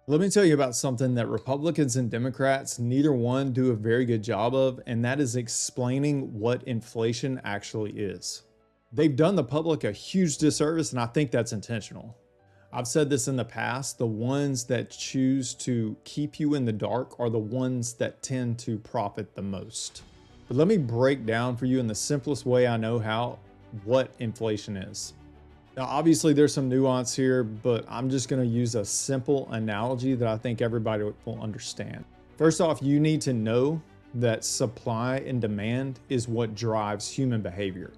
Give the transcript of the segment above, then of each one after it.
Let me tell you about something that Republicans and Democrats, neither one do a very good job of, and that is explaining what inflation actually is. They've done the public a huge disservice, and I think that's intentional. I've said this in the past, the ones that choose to keep you in the dark are the ones that tend to profit the most. But let me break down for you in the simplest way I know how what inflation is. Now, obviously, there's some nuance here, but I'm just going to use a simple analogy that I think everybody will understand. First off, you need to know that supply and demand is what drives human behavior.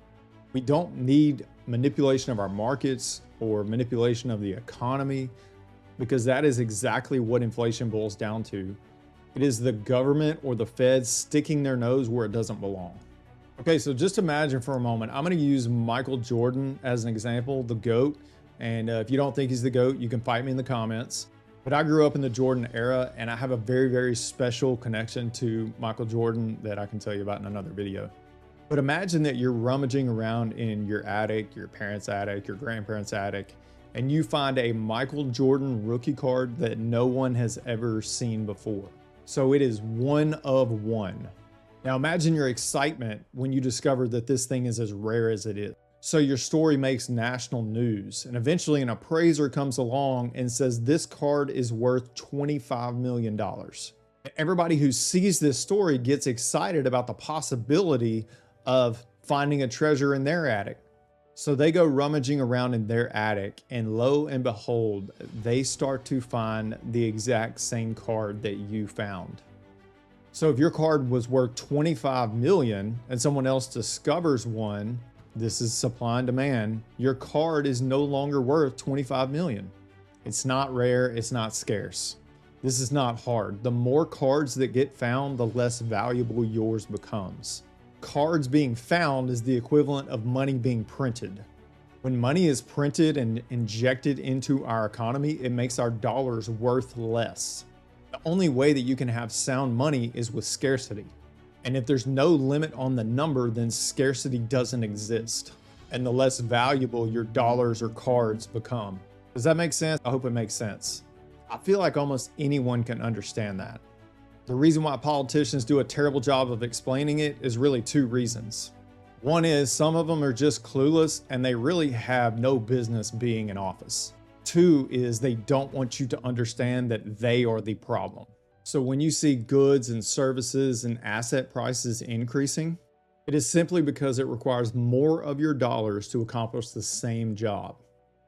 We don't need manipulation of our markets or manipulation of the economy, because that is exactly what inflation boils down to. It is the government or the Fed sticking their nose where it doesn't belong. Okay, so just imagine for a moment, I'm going to use Michael Jordan as an example, the GOAT. And if you don't think he's the GOAT, you can fight me in the comments. But I grew up in the Jordan era, and I have a very, very special connection to Michael Jordan that I can tell you about in another video. But imagine that you're rummaging around in your attic, your parents' attic, your grandparents' attic, and you find a Michael Jordan rookie card that no one has ever seen before. So it is one of one. Now imagine your excitement when you discover that this thing is as rare as it is. So your story makes national news, and eventually an appraiser comes along and says this card is worth $25 million. Everybody who sees this story gets excited about the possibility of finding a treasure in their attic. So they go rummaging around in their attic, and lo and behold, they start to find the exact same card that you found. So if your card was worth 25 million and someone else discovers one, this is supply and demand, your card is no longer worth 25 million. It's not rare, it's not scarce. This is not hard. The more cards that get found, the less valuable yours becomes. Cards being found is the equivalent of money being printed. When money is printed and injected into our economy, it makes our dollars worth less. The only way that you can have sound money is with scarcity. And if there's no limit on the number, then scarcity doesn't exist. And the less valuable your dollars or cards become. Does that make sense? I hope it makes sense. I feel like almost anyone can understand that. The reason why politicians do a terrible job of explaining it is really two reasons. One is some of them are just clueless and they really have no business being in office. Two is they don't want you to understand that they are the problem. So when you see goods and services and asset prices increasing, it is simply because it requires more of your dollars to accomplish the same job.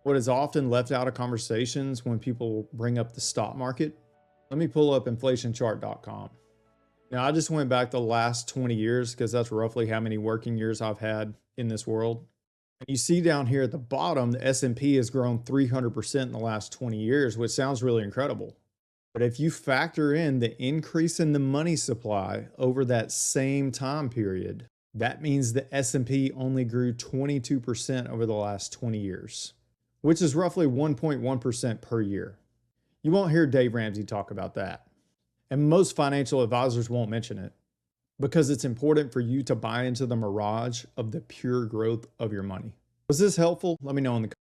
What is often left out of conversations when people bring up the stock market, let me pull up inflationchart.com. Now I just went back the last 20 years because that's roughly how many working years I've had in this world. You see down here at the bottom, the S&P has grown 300% in the last 20 years, which sounds really incredible. But if you factor in the increase in the money supply over that same time period, that means the S&P only grew 22% over the last 20 years, which is roughly 1.1% per year. You won't hear Dave Ramsey talk about that. And most financial advisors won't mention it, because it's important for you to buy into the mirage of the pure growth of your money. Was this helpful? Let me know in the comments.